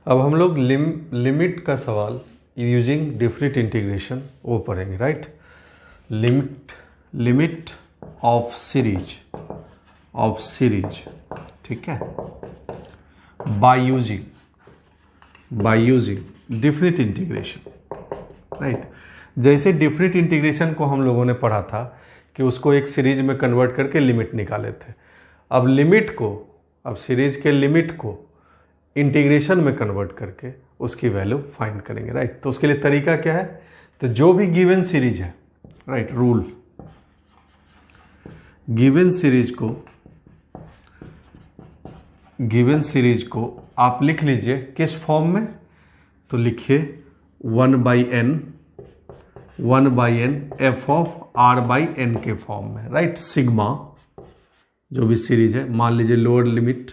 अब हम लोग लिमिट का सवाल यूजिंग डिफरेंट इंटीग्रेशन वो पढ़ेंगे, राइट। लिमिट ऑफ सीरीज, ठीक है, by using different integration, right. जैसे डिफरेंट इंटीग्रेशन को हम लोगों ने पढ़ा था कि उसको एक सीरीज में कन्वर्ट करके लिमिट निकाले थे। अब सीरीज के लिमिट को इंटीग्रेशन में कन्वर्ट करके उसकी वैल्यू फाइंड करेंगे, राइट। तो उसके लिए तरीका क्या है, तो जो भी गिवन सीरीज है, राइट, रूल, गिवन सीरीज को आप लिख लीजिए किस फॉर्म में, तो लिखिए 1/n f ऑफ r/n के फॉर्म में, राइट। सिग्मा जो भी सीरीज है, मान लीजिए लोअर लिमिट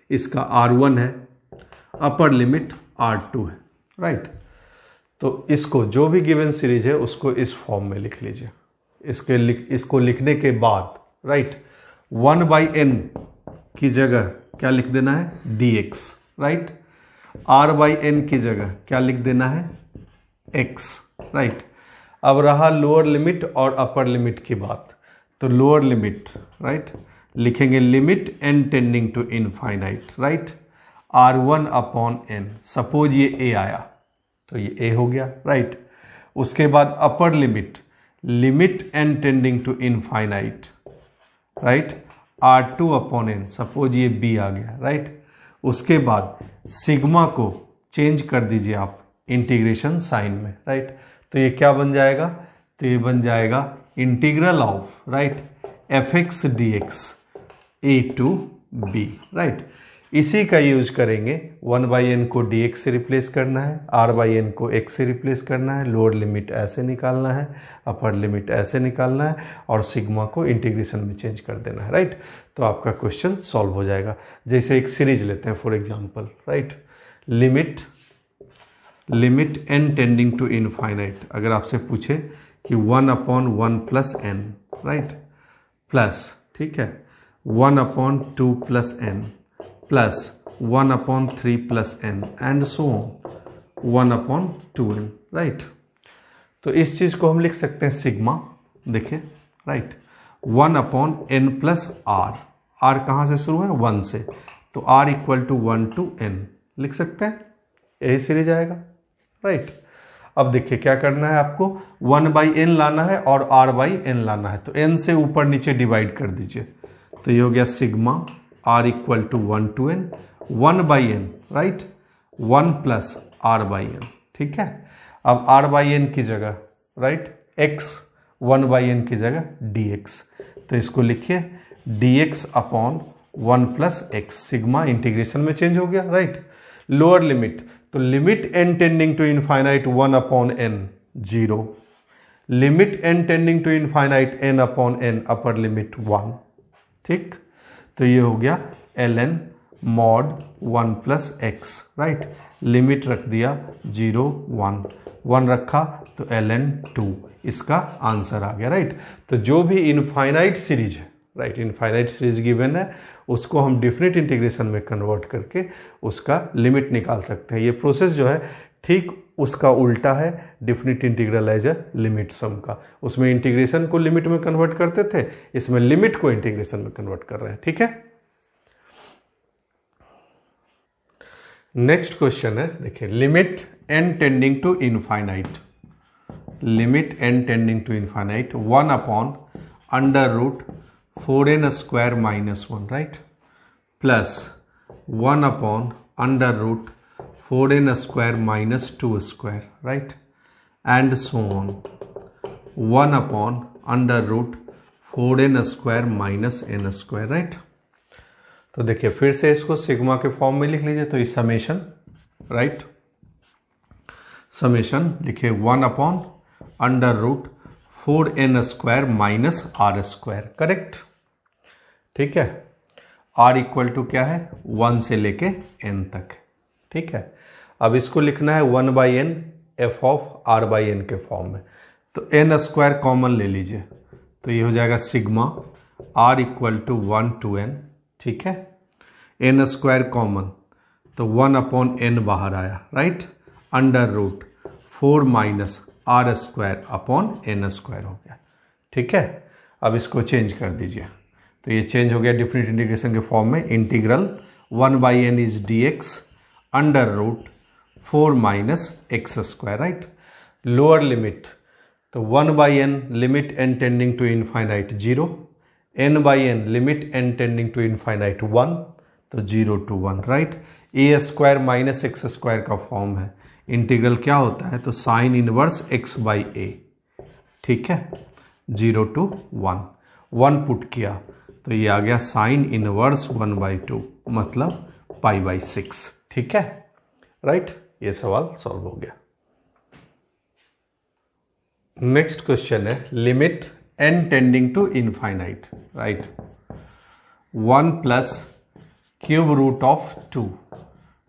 इसका R1 है, अपर लिमिट R2 है, राइट। तो इसको जो भी गिवन सीरीज है उसको इस फॉर्म में लिख लीजिए। इसको लिखने के बाद, राइट, 1/n की जगह क्या लिख देना है, dx, राइट। r/n की जगह क्या लिख देना है, x, राइट। अब रहा लोअर लिमिट और अपर लिमिट की बात, तो लोअर लिमिट, राइट, लिखेंगे limit n tending to infinite, right, R1/n। Suppose ये a आया तो ये a हो गया, राइट। उसके बाद upper limit n tending to infinite, right, R2/n। Suppose ये b आ गया, राइट। उसके बाद सिग्मा को चेंज कर दीजिए आप इंटीग्रेशन साइन में, राइट। तो ये क्या बन जाएगा, तो ये बन जाएगा integral of, right, fx dx a to b, right. इसी का यूज करेंगे, 1/n को dx से रिप्लेस करना है, r/n को x से रिप्लेस करना है, लोअर लिमिट ऐसे निकालना है, अपर लिमिट ऐसे निकालना है, और सिग्मा को इंटीग्रेशन में चेंज कर देना है, राइट। तो आपका क्वेश्चन सॉल्व हो जाएगा। जैसे एक सीरीज लेते हैं for example, right, limit n tending to infinite. अगर आपसे पूछे कि 1/1 + n, राइट, प्लस, ठीक है, 1/2 + n plus 1/3 + n and so on 1/2n, right. तो इस चीज को हम लिख सकते हैं सिग्मा, देखिए, राइट, 1/n + r। r कहाँ से शुरू है, 1 से, तो r = 1 to n लिख सकते हैं, यही सीरीज आएगा, राइट। अब देखिए क्या करना है आपको, 1/n लाना है और r/n लाना है, तो n से ऊपर नीचे डिवाइड कर दीजिए, तो ये हो गया sigma r = 1 to n, 1/n, right, 1 + r/n, ठीक है। अब r/n की जगह, राइट, x, 1/n की जगह dx, तो इसको लिखिए dx/1 + x। सिग्मा इंटीग्रेशन में चेंज हो गया, राइट। लोअर लिमिट, तो limit n tending to infinite 1/n 0, limit n tending to infinite n/n, upper limit 1, ठीक। तो ये हो गया ln mod 1 + x, right. Limit रख दिया 0 1 रखा तो ln 2, इसका आंसर आ गया, राइट। तो जो भी इनफाइनाइट सीरीज है, राइट, इनफाइनाइट सीरीज गिवन है, उसको हम डिफरेंट इंटीग्रेशन में कन्वर्ट करके उसका लिमिट निकाल सकते हैं। ये प्रोसेस जो है ठीक उसका उल्टा है different integral as a limit sum का। उसमें इंटीग्रेशन को लिमिट में कन्वर्ट करते थे, इसमें लिमिट को इंटीग्रेशन में कन्वर्ट कर रहे हैं, ठीक है। नेक्स्ट क्वेश्चन है, देखिए, limit n tending to infinite, 1/√4n² - 1, right, plus 1/√4n² - 2², right, and so on 1/√4n² - n², right. तो देखिए फिर से इसको सिग्मा के फॉर्म में लिख लीजिए, तो ये समेशन, राइट, समेशन लिखिए 1/√4n² - r², करेक्ट, ठीक है। r = क्या है, 1 से लेके n तक, ठीक है। अब इसको लिखना है 1/n f ऑफ r/n के फॉर्म में, तो n² कॉमन ले लीजिए, तो ये हो जाएगा सिग्मा r = 1 to n, ठीक है। n² कॉमन, तो 1/n बाहर आया, right, under root 4 minus R square upon N square हो गया। ठीक है, अब इसको चेंज कर दीजिए, तो ये चेंज हो गया डिफरेंट इंटीग्रेशन के फॉर्म में। Integral 1/n is dx under root 4 minus X square, right. Lower limit, तो 1/n limit n tending to infinite 0, n/n limit n tending to infinite 1, तो 0 to 1, right. A square minus X square का form है। Integral क्या होता है, तो sine inverse x by A. ठीक है, 0 to 1, 1 पुट किया तो ये आ गया साइन इनवर्स 1/2, मतलब π/6। ठीक है, राइट, ये सवाल सॉल्व हो गया। नेक्स्ट क्वेश्चन है limit n tending to infinite, right, 1 plus cube root of 2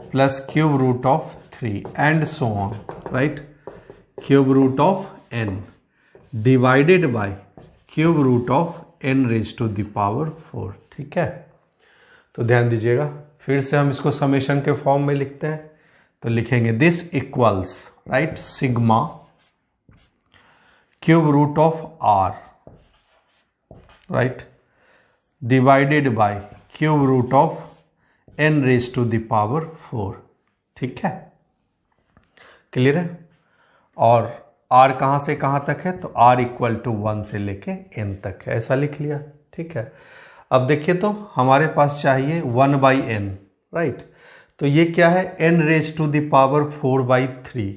plus cube root of 3 and so on, right. Cube root of n divided by cube root of n raise to the power 4। ठीक है, तो ध्यान दीजिएगा, फिर से हम इसको summation के फॉर्म में लिखते हैं, तो लिखेंगे this equals, right, sigma cube root of r, right, divided by cube root of n raise to the power 4। ठीक है, क्लियर है। और r कहां से कहां तक है, तो r इक्वल टू 1 से लेके n तक है, ऐसा लिख लिया। ठीक है, अब देखिए तो हमारे पास चाहिए 1/n, राइट, तो ये क्या है, n raise to the power 4/3,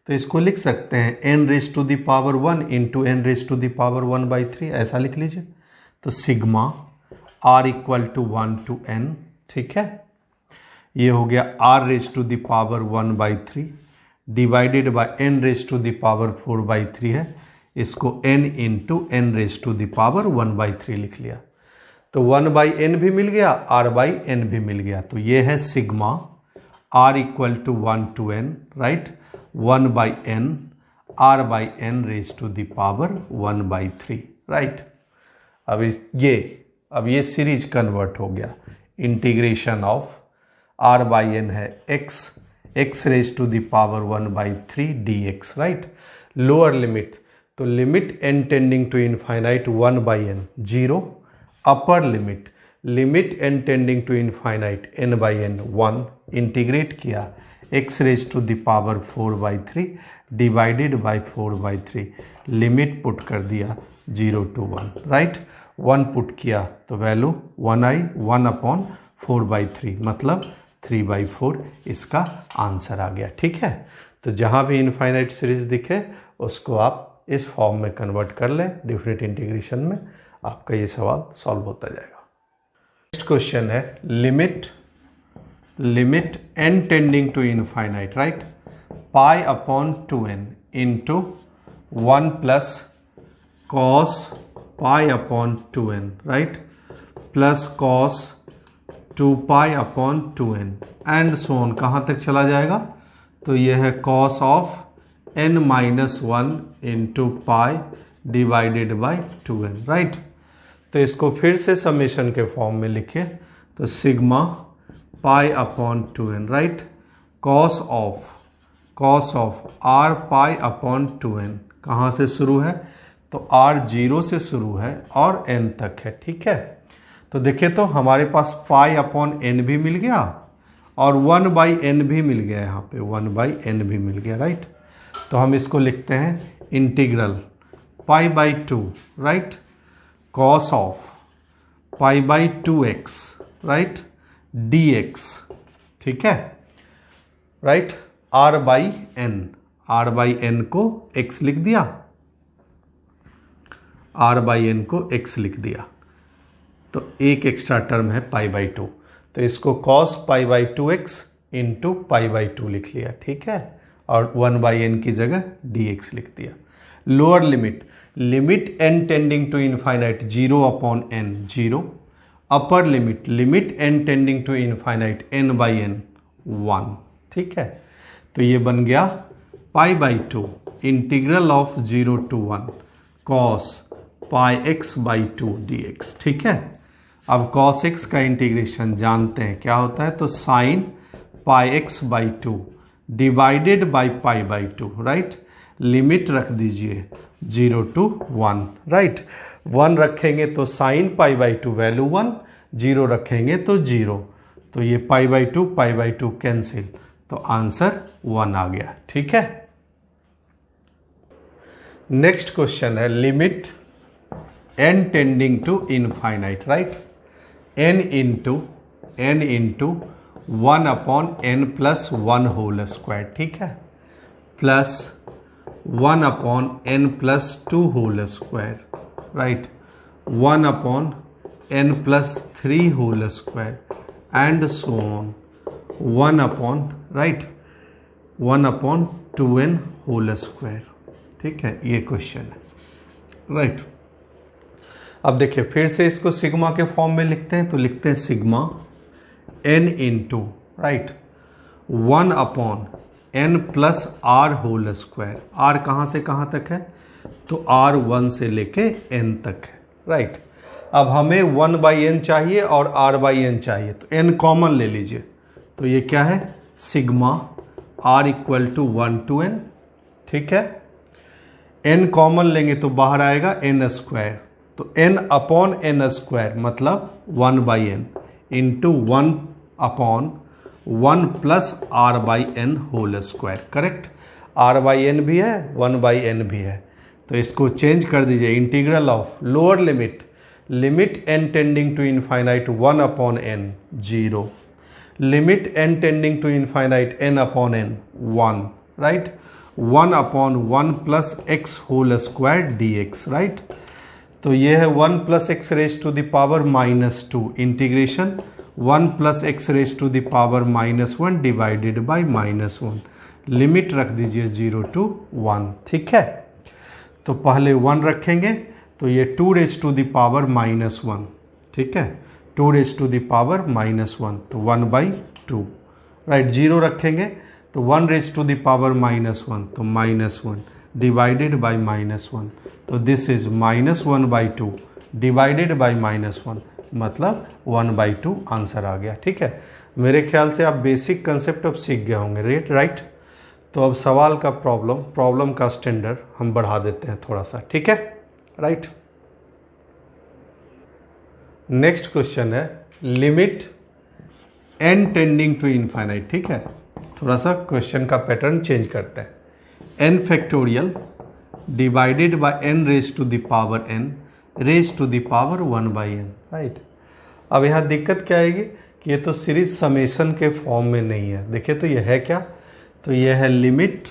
तो इसको लिख सकते हैं n raise to the power 1 into n raise to the power 1/3, ऐसा लिख लीजिए। तो sigma r equal to 1 to n, ठीक है, ये हो गया r raise to the power 1/3 divided by n raise to the power 4/3 है, इसको n into n raise to the power 1/3 लिख लिया, तो 1/n भी मिल गया, r/n भी मिल गया, तो ये है sigma r equal to 1 to n, right, 1/n r/n raise to the power 1/3, right. अब ये सीरीज कन्वर्ट हो गया, इंटीग्रेशन ऑफ r/n है x raise to the power 1/3 dx, right. Lower limit, तो limit n tending to infinite 1/n 0, upper limit n tending to infinite n/n 1, integrate किया x raise to the power 4/3 divided by 4/3, limit put कर दिया 0 to 1, right. 1 put किया तो value 1 आई, 1/4/3 मतलब 3/4, इसका answer आ गया। ठीक है, तो जहां भी इनफाइनाइट सीरीज दिखे उसको आप इस फॉर्म में कन्वर्ट कर लें, डिफरेंट इंटीग्रेशन में, आपका ये सवाल सॉल्व होता जाएगा। नेक्स्ट क्वेश्चन है limit n tending to infinite, right, π/2n into 1 plus cos π/2n, right, plus cos 2π/2n and so on, कहाँ तक चला जाएगा, तो यह है cos of n-1 into pi divided by 2n, right. तो इसको फिर से समेशन के फॉर्म में लिखे, तो sigma π/2n, right, cos of r π/2n कहाँ से शुरू है, तो r 0 से शुरू है और n तक है। ठीक है, तो देखिए तो हमारे पास π/n भी मिल गया और 1/n भी मिल गया, यहाँ पे 1/n भी मिल गया, राइट। तो हम इसको लिखते हैं integral π/2, right, cos of π/2x, right, dx, ठीक है, राइट, r/n को x लिख दिया, r/n को x लिख दिया, तो एक एक्स्ट्रा टर्म है π/2, तो इसको cos π/2x इंटू π/2 लिख लिया। ठीक है, और 1/n की जगह dx लिख दिया। Lower limit n tending to infinite 0/n 0, upper limit n tending to infinite n/n 1। ठीक है, तो ये बन गया π/2 integral of 0 to 1 cos πx/2 dx। ठीक है, अब cos x का इंटीग्रेशन जानते हैं क्या होता है, तो sine pi X by two divided by pi by two, right. Limit रख दीजिए 0 to 1, राइट। 1 रखेंगे तो sine pi by two value 1, 0 रखेंगे तो 0, तो ये पाई बाई टू कैंसिल, तो आंसर 1 आ गया, ठीक है। नेक्स्ट क्वेश्चन है limit n tending to infinite, right. n into 1 upon n plus 1 whole square, ठीक है, plus 1 upon n plus 2 whole square, right, 1 upon n plus 3 whole square and so on 1 upon, right, 1 upon 2n whole square, ठीक है। ये question है, right. अब देखिए फिर से इसको सिग्मा के फॉर्म में लिखते हैं, तो लिखते हैं sigma n into, right, 1 upon n plus r whole square. r कहाँ से कहाँ तक है, तो r 1 से लेके n तक है, राइट। अब हमें 1 बाई n चाहिए और r बाई n चाहिए, तो n कॉमन ले लीजिए, तो ये क्या है, sigma r equal to 1 to n, ठीक है। n कॉमन लेंगे तो बाहर आएगा n स्क्वायर, तो n अपॉन n स्क्वायर मतलब 1 by n into 1 upon 1 plus r by n whole square, correct. r by n भी है, 1 बाई n भी है, तो इसको चेंज कर दीजिए, integral of lower limit n tending to infinite 1 upon n 0, limit n tending to infinite n upon n 1, right, 1 upon 1 plus x whole square dx, right. तो ये है 1 plus X raise to the power -2 integration 1 plus X raise to the power -1 divided by -1, limit रख दीजिए 0 to 1, ठीक है। तो पहले 1 रखेंगे तो ये 2 रेज टू द पावर -1, ठीक है, 2 रेज टू द पावर -1, तो 1 बाई 2, राइट। 0 रखेंगे तो 1 रेज टू द पावर -1, तो -1 डिवाइडेड बाई -1, तो this is -1 by 2 divided by -1, मतलब 1 बाई 2 आंसर आ गया, ठीक है। मेरे ख्याल से आप बेसिक कंसेप्ट अब सीख गए होंगे, राइट। तो अब सवाल का प्रॉब्लम का स्टैंडर्ड हम बढ़ा देते हैं थोड़ा सा, ठीक है, राइट। नेक्स्ट क्वेश्चन है limit n tending to infinite, ठीक है। थोड़ा सा क्वेश्चन का पैटर्न चेंज करते हैं, n factorial divided by n raise to the power n raise to the power 1 by n, right. अब यहाँ दिक्कत क्या आएगी कि ये तो सीरीज समेशन के फॉर्म में नहीं है। देखिए तो ये है क्या, तो ये है limit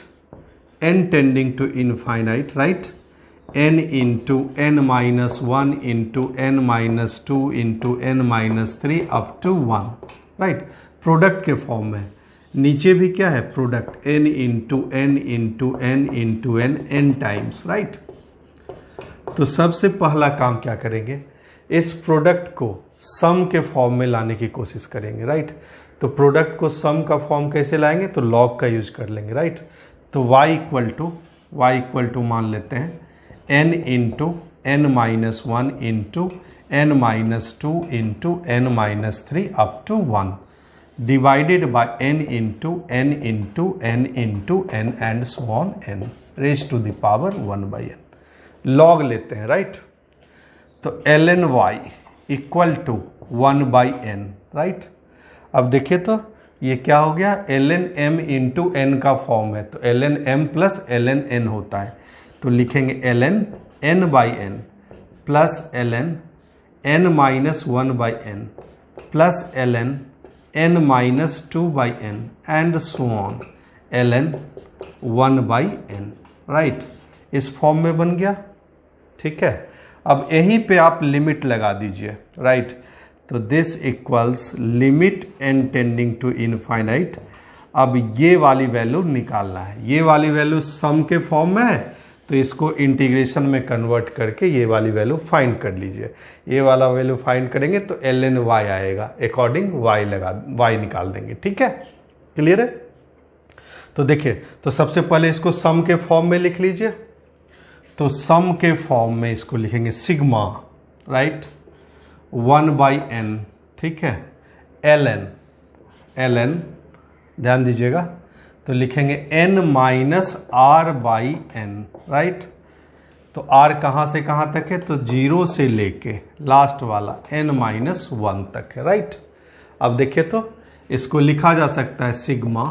n tending to infinite, right, n into n minus 1 into n minus 2 into n minus 3 up to 1, right, product के फॉर्म में। नीचे भी क्या है, product n into n into n into n times, right. तो सबसे पहला काम क्या करेंगे, इस प्रोडक्ट को सम के फॉर्म में लाने की कोशिश करेंगे, राइट। तो प्रोडक्ट को सम का फॉर्म कैसे लाएंगे, तो लॉग का यूज कर लेंगे, राइट। तो y इक्वल टू मान लेते हैं n into n minus 1 into n minus 2 into n minus 3 up to 1 divided by n into n into n into n and so on n raise to the power 1 by n। Log लेते हैं, right. तो ln y equal to 1 by n, right. अब देखिए तो ये क्या हो गया, ln m इंटू n का फॉर्म है, तो ln m plus ln n होता है, तो लिखेंगे ln n by n plus ln n minus 1 by n plus ln n minus 2 by n and so on ln 1 by n, right. इस form में बन गया, ठीक है। अब यहीं पे आप लिमिट लगा दीजिए, राइट। तो this equals limit n tending to infinite. अब ये वाली वैल्यू निकालना है, ये वाली वैल्यू सम के फॉर्म में है, तो इसको इंटीग्रेशन में कन्वर्ट करके ये वाली वैल्यू फाइंड कर लीजिए। ये वाला वैल्यू फाइंड करेंगे तो ln y आएगा, अकॉर्डिंग y निकाल देंगे, ठीक है, क्लियर है। तो देखिए, तो सबसे पहले इसको सम के फॉर्म में लिख लीजिए। तो सम के फॉर्म में इसको लिखेंगे सिग्मा, राइट, 1 बाई n, ठीक है, ln ध्यान दीजिएगा, तो लिखेंगे n minus R by N, right. तो r कहाँ से कहाँ तक है, तो 0 से लेके लास्ट वाला n माइनस 1 तक है, राइट। अब देखिए तो इसको लिखा जा सकता है sigma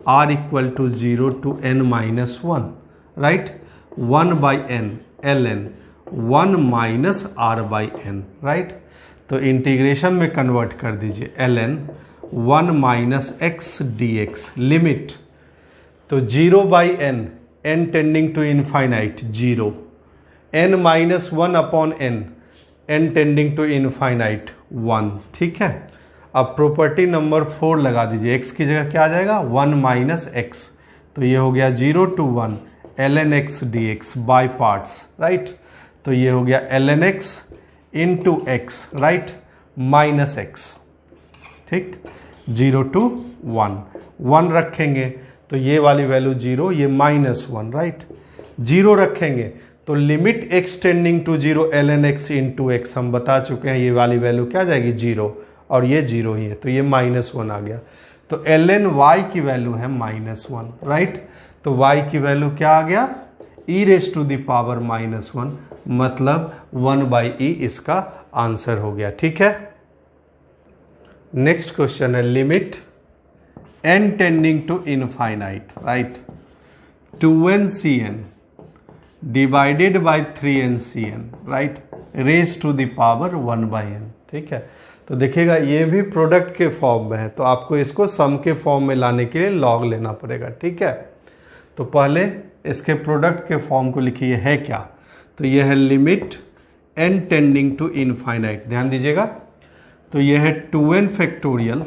r equal to 0 to n minus 1, right. 1 by N ln 1 minus r by N, right. तो इंटीग्रेशन में कन्वर्ट कर दीजिए ln 1 minus x D x, limit तो 0 by n, n tending to infinite 0, n minus 1 upon n tending to infinite 1, ठीक है। अब property number 4 लगा दीजिए, x की जगह क्या आ जाएगा 1 माइनस एक्स, तो ये हो गया 0 to 1 ln x dx by parts, right. तो ये हो गया ln x into x, right, minus X, ठीक। 0 टू 1 रखेंगे तो ये वाली वैल्यू 0, ये माइनस 1, राइट। 0 रखेंगे तो limit x tending to 0 ln x into X, हम बता चुके हैं ये वाली वैल्यू क्या जाएगी 0, और ये 0 ही है, तो ये माइनस 1 आ गया। तो ln y की वैल्यू है माइनस 1, राइट। तो y की वैल्यू क्या आ गया e raise to the power minus 1, मतलब 1 बाई e इसका आंसर हो गया, ठीक है। नेक्स्ट क्वेश्चन है limit n tending to infinite, right, 2n cn divided by 3n cn, right, raise to the power 1 by n, ठीक है। तो देखिएगा ये भी प्रोडक्ट के फॉर्म में है, तो आपको इसको सम के फॉर्म में लाने के लिए लॉग लेना पड़ेगा, ठीक है। तो पहले इसके प्रोडक्ट के फॉर्म को लिखिए, है क्या, तो यह है limit n tending to infinite, ध्यान दीजिएगा। तो यह है 2n factorial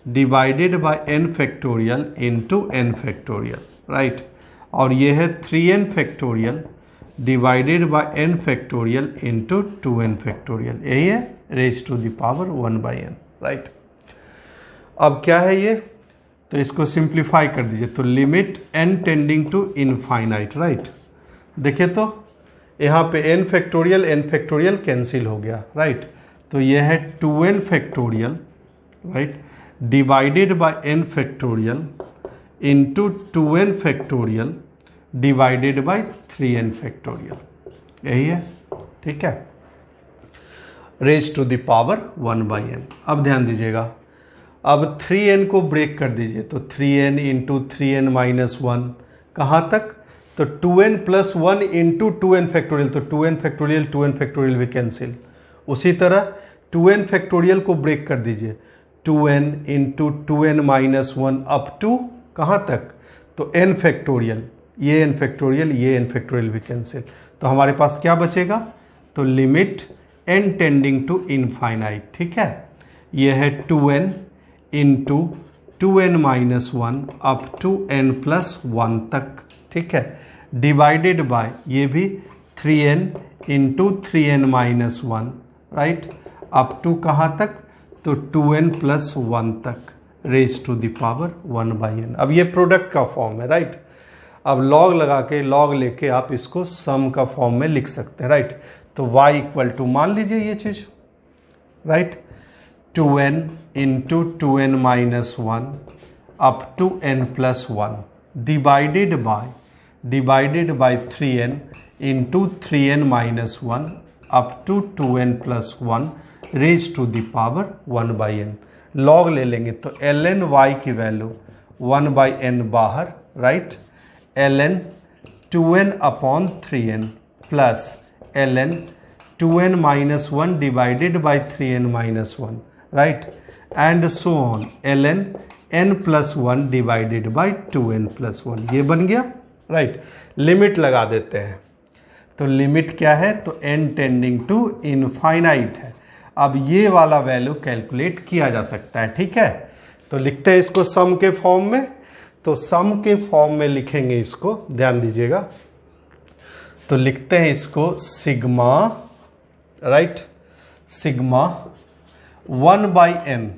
divided by n factorial into n factorial, right. और ये है 3n factorial divided by n factorial into 2n factorial, यही है raise to the power 1 by n, right. अब क्या है ये, तो इसको सिंप्लीफाई कर दीजिए, तो limit n tending to infinite, right. देखिए तो यहाँ पे n फैक्टोरियल कैंसिल हो गया, राइट। तो ये है 2n factorial, right, divided by n factorial into 2n factorial divided by 3n factorial, यही है, ठीक है, raise to the power 1 by n। अब ध्यान दीजिएगा, अब 3n को ब्रेक कर दीजिए, तो 3n इंटू 3n माइनस 1 कहाँ तक, तो 2n plus 1 into 2n factorial, तो 2n फैक्टोरियल भी कैंसिल। उसी तरह 2n फैक्टोरियल को ब्रेक कर दीजिए, 2n into 2n minus 1 up to कहाँ तक, तो n फैक्टोरियल, ये n फैक्टोरियल भी कैंसिल। तो हमारे पास क्या बचेगा, तो limit n tending to infinite, ठीक है, ये है 2n into 2n minus 1 up to n plus 1 तक, ठीक है, डिवाइडेड बाय ये भी 3n into 3n minus 1, right, up to कहाँ तक, तो 2n प्लस 1 तक, raise to the power 1 by n। अब ये प्रोडक्ट का फॉर्म है, राइट। अब लॉग लगा के, लॉग लेके आप इसको सम का फॉर्म में लिख सकते हैं, राइट। तो y इक्वल टू मान लीजिए ये चीज, right, 2n into 2n minus 1 up to n plus 1 divided by 3n into 3n minus 1 up to 2n plus 1 raise to the power 1 by n। Log ले लेंगे तो ln y की वैल्यू 1 by n बाहर, right, ln 2n upon 3n plus ln 2n minus 1 divided by 3n minus 1, right, and so on ln n plus 1 divided by 2n plus 1, ये बन गया, right. Limit लगा देते हैं, तो लिमिट क्या है, तो n टेंडिंग टू इनफाइनाइट है। अब ये वाला वैल्यू कैलकुलेट किया जा सकता है, ठीक है। तो लिखते हैं इसको सम के फॉर्म में, तो सम के फॉर्म में लिखेंगे इसको, ध्यान दीजिएगा, तो लिखते हैं इसको sigma, right, sigma 1 by n,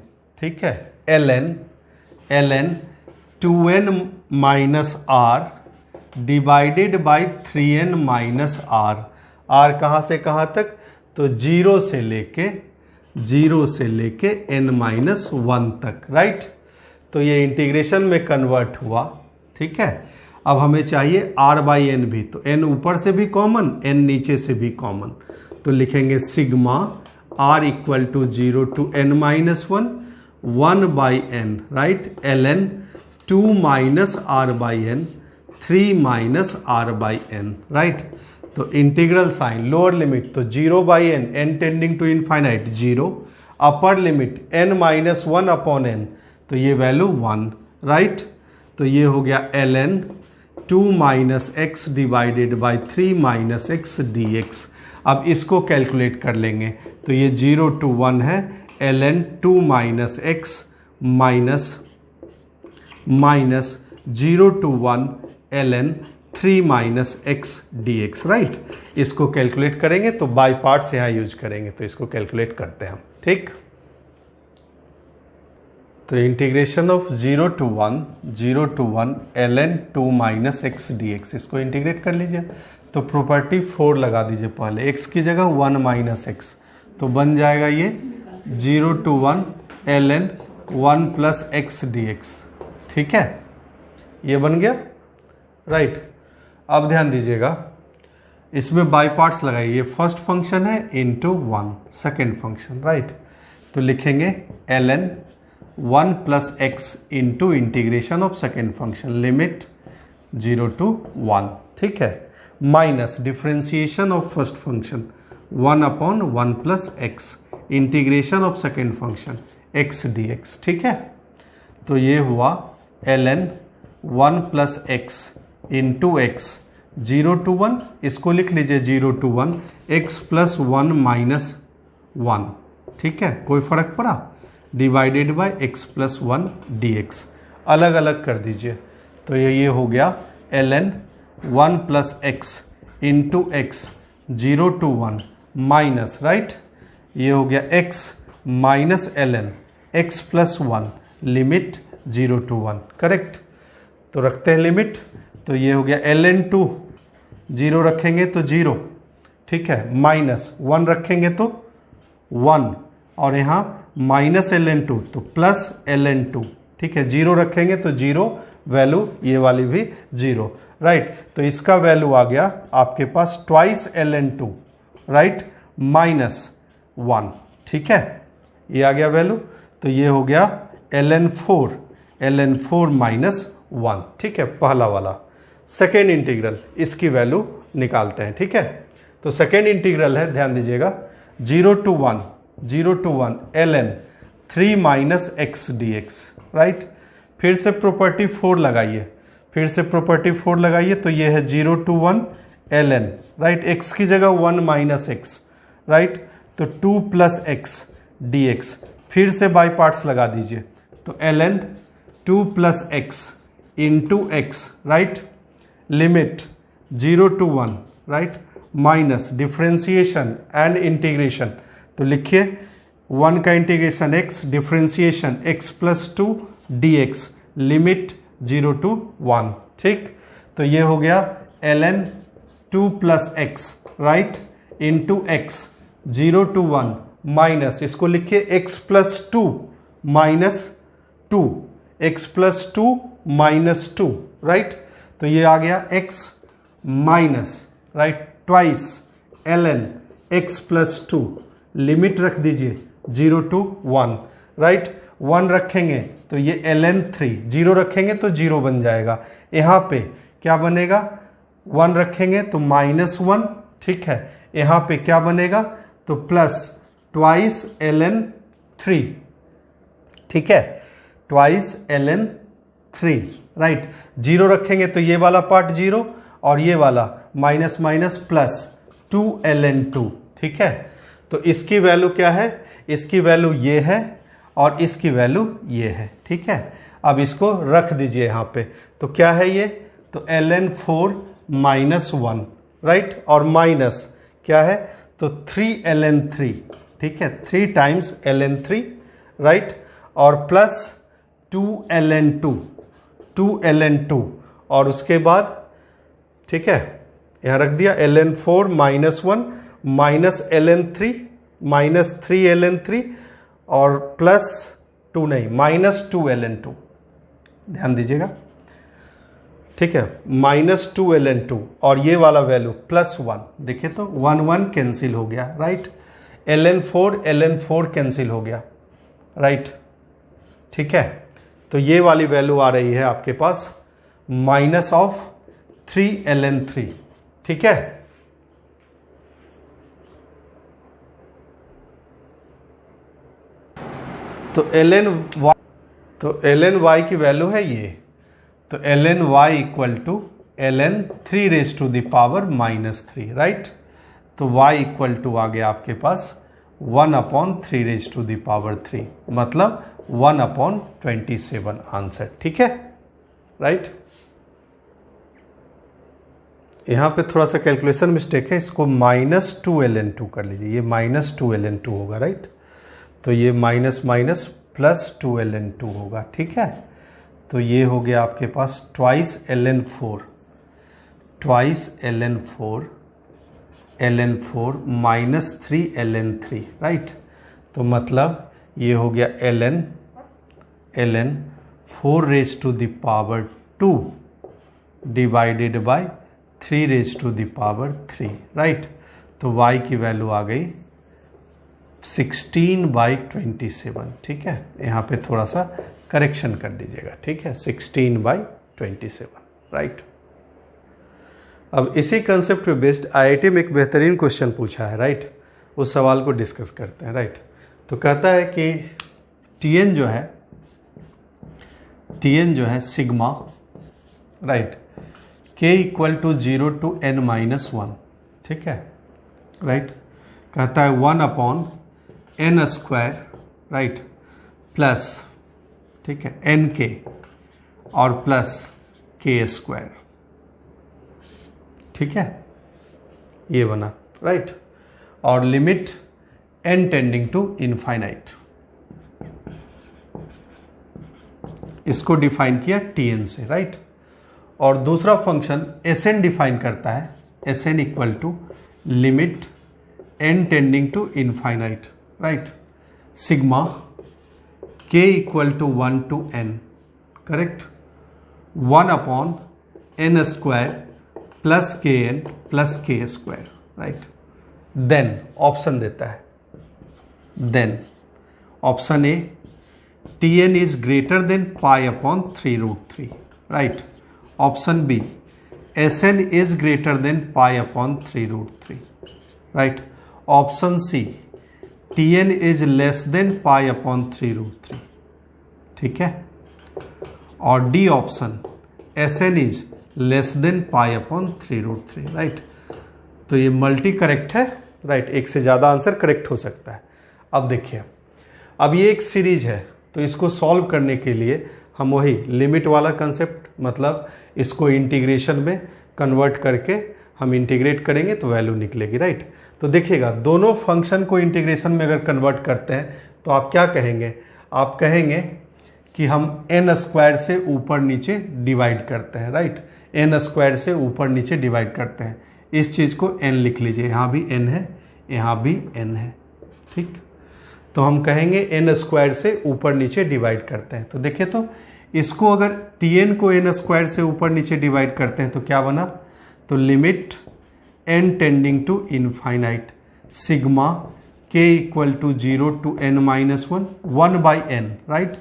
ठीक है, ln 2n minus r divided by 3n minus r कहाँ से कहाँ तक, तो 0 से लेके n माइनस 1 तक, राइट। तो ये इंटीग्रेशन में कन्वर्ट हुआ, ठीक है। अब हमें चाहिए r बाई एन भी, तो n ऊपर से भी कॉमन, n नीचे से भी कॉमन, तो लिखेंगे sigma r equal to 0 to n minus 1 1 by N, right, ln 2 minus r by N 3 minus r by N, right. तो इंटीग्रल साइन लोअर लिमिट तो 0 by N, n tending to infinite 0, upper limit n minus 1 upon n, तो ये value 1, right. तो ये हो गया ln 2 minus x divided by 3 minus x D x. अब इसको कैलकुलेट कर लेंगे, तो ये 0 टू 1 है, ln 2 minus x minus 0 to 1 ln 3 minus x D x, right. इसको कैलकुलेट करेंगे तो बाय पार्ट्स यहाँ यूज करेंगे, तो इसको कैलकुलेट करते हैं हम, ठीक। तो integration of 0 to 1 ln 2 minus x D x, इसको इंटीग्रेट कर लीजिए। तो प्रॉपर्टी 4 लगा दीजिए पहले, x की जगह 1 माइनस एक्स, तो बन जाएगा ये 0 to 1 ln 1 plus x D x, ठीक है, ये बन गया, राइट। अब ध्यान दीजिएगा, इसमें बाय पार्ट्स लगाइए, फर्स्ट फंक्शन है इनटू 1 सेकेंड फंक्शन, राइट। तो लिखेंगे ln 1 plus x into integration of second function limit 0 to 1, ठीक है, minus differentiation of first function 1 upon 1 plus x integration of second function x D x, ठीक है। तो ये हुआ ln 1 plus x into x 0 to 1, इसको लिख लीजिए 0 टू 1 एक्स प्लस 1 माइनस 1, ठीक है, कोई फर्क पड़ा, divided by x plus 1 D x, अलग अलग कर दीजिए। तो ये हो गया ln 1 plus x into x 0 to 1 minus, right, ये हो गया x minus ln x plus 1 limit 0 to 1, correct. तो रखते हैं लिमिट, तो ये हो गया ln 2, 0 रखेंगे तो 0, ठीक है, माइनस 1 रखेंगे तो 1, और यहाँ माइनस ln 2 तो प्लस ln 2, ठीक है, 0 रखेंगे तो 0, वैल्यू ये वाली भी 0, राइट। तो इसका वैल्यू आ गया आपके पास ट्वाइस ln 2, राइट, माइनस 1, ठीक है, ये आ गया वैल्यू। तो ये हो गया ln 4 माइनस 1, ठीक है, पहला वाला। सेकेंड इंटीग्रल, इसकी वैल्यू निकालते हैं, ठीक है। तो सेकेंड इंटीग्रल है, ध्यान दीजिएगा, 0 to 1 ln 3 minus x D x, right. फिर से प्रॉपर्टी 4 लगाइए, तो ये है 0 टू 1 ln, राइट, x की जगह 1 माइनस एक्स, राइट, तो 2 प्लस एक्स डी एक्स, फिर से बाय पार्ट्स लगा दीजिए, तो ln 2 plus x into x, right, limit 0 to 1, right, minus differentiation and integration, तो लिखिए 1 का integration x, differentiation x plus 2 d x, limit 0 to 1, ठीक। तो ये हो गया ln 2 plus x, right, into x 0 to 1 minus, इसको लिखिए x plus 2 minus 2, x plus 2 minus 2, राइट। तो ये आ गया x minus, right, twice ln x plus 2, limit रख दीजिए 0 टू 1, राइट, 1 रखेंगे तो ये ln 3, 0 रखेंगे तो 0 बन जाएगा, यहाँ पे क्या बनेगा, 1 रखेंगे तो माइनस 1, ठीक है, यहाँ पे क्या बनेगा, तो प्लस ट्वाइस ln 3, ठीक है, ट्वाइस ln 3, राइट, 0 रखेंगे तो ये वाला पार्ट 0 और ये वाला माइनस माइनस प्लस 2 ln 2, ठीक है। तो इसकी वैल्यू क्या है, इसकी वैल्यू ये है और इसकी वैल्यू ये है, ठीक है। अब इसको रख दीजिए यहाँ पे, तो क्या है ये, तो ln 4 माइनस 1, राइट, और माइनस क्या है, तो 3 ln 3, ठीक है, 3 टाइम्स ln 3, राइट, और प्लस 2 ln 2, और उसके बाद, ठीक है, यहाँ रख दिया ln 4 minus 1 minus ln 3 minus 3 ln 3 और प्लस 2 नहीं, माइनस 2 ln 2, ध्यान दीजिएगा, ठीक है। -2ln2 और ये वाला वैल्यू +1, देखिए तो 1 1 कैंसिल हो गया, राइट। ln4 कैंसिल हो गया, राइट, ठीक है। तो ये वाली वैल्यू आ रही है आपके पास -3ln3, ठीक है। तो ln y की वैल्यू है ये, तो ln y = ln3 raise to the power -3, right. तो y = आ गया आपके पास 1/3 रेज़ टू द पावर 3, मतलब 1/27 आंसर, ठीक है, राइट। यहाँ पे थोड़ा सा कैलकुलेशन मिस्टेक है, इसको -2ln2 कर लीजिए, ये -2ln2 होगा, राइट। तो ये माइनस +2ln2 होगा, ठीक है। तो ये हो गया आपके पास ट्वाइस ln4 -3ln3, राइट। तो मतलब ये हो गया ln 4 raise to the power 2 divided by 3 raise to the power 3, right. तो y की वैल्यू आ गई 16/27, ठीक है। यहाँ पे थोड़ा सा करेक्शन कर दीजिएगा, ठीक है, 16/27, राइट। अब इसी कंसेप्ट पे बेस्ड आईआईटी में एक बेहतरीन क्वेश्चन पूछा है, राइट। उस सवाल को डिस्कस करते हैं, राइट। तो कहता है कि Tn जो है sigma, right, k = 0 to n-1, ठीक है, राइट। कहता है 1/n², राइट, प्लस, ठीक है, nk और प्लस k², ठीक है, ये बना, राइट। और limit n tending to infinite, इसको डिफाइन किया Tn से, राइट। और दूसरा फंक्शन Sn डिफाइन करता है, Sn = limit n tending to infinite, right, sigma k = 1 to n, correct, 1/n² plus kn plus k², right. Then option देता है, then option A Tn is greater than π/3√3, right. Option B Sn is greater than π/3√3, right. Option C Tn is less than π/3√3, ठीक है। और D option Sn is less than π/3√3, right. तो ये multi correct है, right, एक से ज़्यादा answer correct हो सकता है। अब देखिए, अब ये एक सीरीज है, तो इसको सॉल्व करने के लिए हम वही लिमिट वाला कंसेप्ट, मतलब इसको इंटीग्रेशन में कन्वर्ट करके हम इंटीग्रेट करेंगे तो वैल्यू निकलेगी, राइट। तो देखिएगा, दोनों फंक्शन को इंटीग्रेशन में अगर कन्वर्ट करते हैं तो आप क्या कहेंगे, आप कहेंगे कि हम n² से ऊपर नीचे डिवाइड करते हैं, राइट। n² से ऊपर नीचे डिवाइड करते हैं, इस चीज़ को n लिख लीजिए, यहाँ भी n है, यहाँ भी n है, ठीक। तो हम कहेंगे n² से ऊपर नीचे डिवाइड करते हैं। तो देखिए, तो इसको अगर Tn को n² से ऊपर नीचे डिवाइड करते हैं तो क्या बना, तो limit n tending to infinite sigma k = 0 to n-1 1/n, right,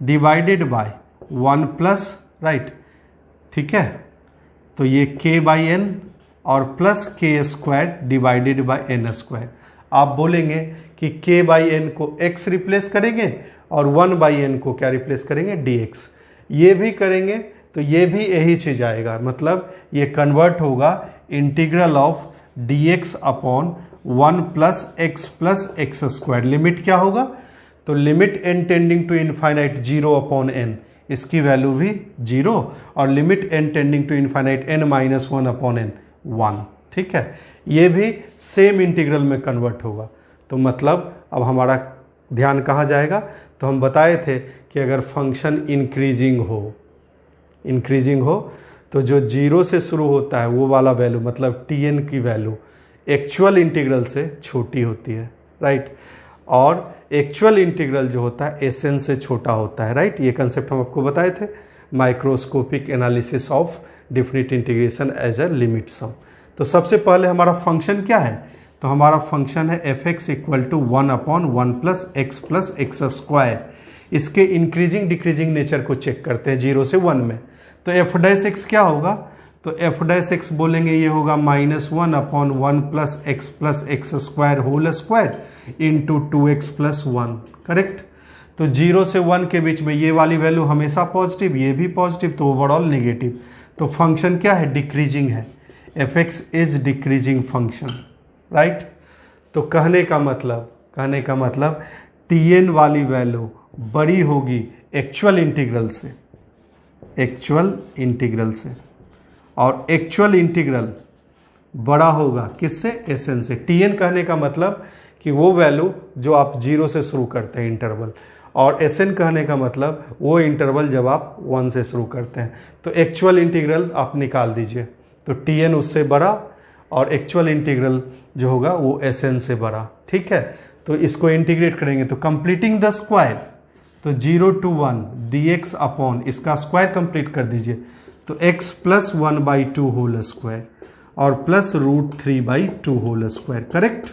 divided by 1 plus, right, ठीक है। तो ये k/n और plus k² divided by n²। आप बोलेंगे कि k/n को x रिप्लेस करेंगे और 1/n को क्या रिप्लेस करेंगे, dx। ये भी करेंगे तो ये भी यही चीज आएगा, मतलब ये कन्वर्ट होगा integral of dx upon 1 + x + x²। Limit क्या होगा, तो limit n tending to infinite 0/n, इसकी वैल्यू भी 0, और limit n tending to infinite n-1/n 1, ठीक है। ये भी सेम इंटीग्रल में कन्वर्ट होगा। तो मतलब अब हमारा ध्यान कहाँ जाएगा, तो हम बताए थे कि अगर फंक्शन इंक्रीजिंग हो तो जो 0 से शुरू होता है वो वाला वैल्यू, मतलब Tn की वैल्यू एक्चुअल इंटीग्रल से छोटी होती है, राइट। और एक्चुअल इंटीग्रल जो होता है Sn से छोटा होता है, राइट। ये कंसेप्ट हम आपको बताए थे। Microscopic analysis of definite integration as a limit sum. तो सबसे पहले हमारा फंक्शन क्या है, तो हमारा फंक्शन है f x equal to 1/1 plus x square. इसके इंक्रीजिंग डिक्रीजिंग नेचर को चेक करते हैं 0 से 1 में। तो एफ डैश एक्स क्या होगा, तो एफ डैश एक्स बोलेंगे ये होगा -1/1 plus x square whole square into 2x + 1, correct. तो 0 से 1 के बीच में ये वाली वैल्यू हमेशा पॉजिटिव, ये भी पॉजिटिव, तो ओवरऑल नेगेटिव। तो फंक्शन क्या है, डिक्रीजिंग है, f x is decreasing function, right. तो कहने का मतलब tn वाली वैल्यू बड़ी होगी एक्चुअल इंटीग्रल से, और एक्चुअल इंटीग्रल बड़ा होगा किससे, Sn से। tn कहने का मतलब कि वो वैल्यू जो आप 0 से शुरू करते हैं इंटरवल, और Sn कहने का मतलब वो इंटरवल जब आप 1 से शुरू करते हैं। तो एक्चुअल इंटीग्रल आप निकाल दीजिए, तो tn उससे बड़ा और एक्चुअल इंटीग्रल जो होगा वो Sn से बड़ा, ठीक है। तो इसको इंटीग्रेट करेंगे तो कंप्लीटिंग द स्क्वायर, तो 0 to 1 dx अपॉन इसका स्क्वायर कंप्लीट कर दीजिए, तो x + 1/2 होल स्क्वायर और प्लस √3/2 होल स्क्वायर, करेक्ट,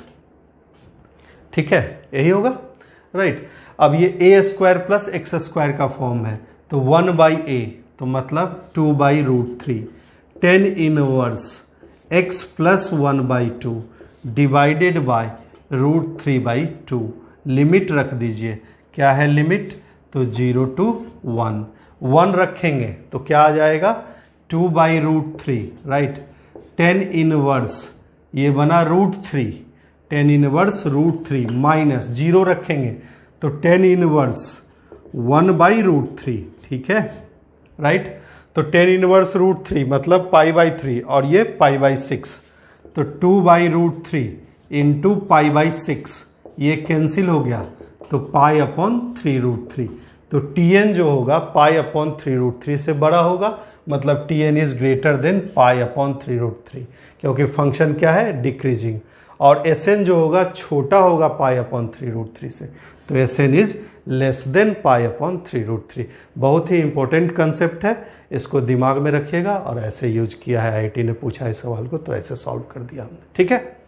ठीक है, यही होगा, राइट। अब ये a² प्लस एक्स स्क्वायर का फॉर्म है, तो 1/a, तो मतलब 2/√3 tan inverse x + 1/2 divided by √3/2। Limit रख दीजिए, क्या है लिमिट, तो 0 to 1 रखेंगे तो क्या आ जाएगा 2/√3, राइट। tan इनवर्स ये बना √3, tan इनवर्स √3 माइनस 0 रखेंगे तो tan इनवर्स 1/√3, ठीक है, राइट। तो tan इनवर्स √3 मतलब π/3 और ये π/6, तो 2/√3 इंटू π/6 ये कैंसिल हो गया, तो π/3√3। तो tn जो होगा π/3√3 से बड़ा होगा, मतलब tn इज ग्रेटर देन π/3√3, क्योंकि फंक्शन क्या है, डिक्रीजिंग। और Sn जो होगा छोटा होगा π/3√3 से, तो Sn इज लेस देन π/3√3। बहुत ही इंपॉर्टेंट कंसेप्ट है, इसको दिमाग में रखिएगा। और ऐसे यूज किया है, IIT ने पूछा इस सवाल को तो ऐसे सॉल्व कर दिया हमने, ठीक है।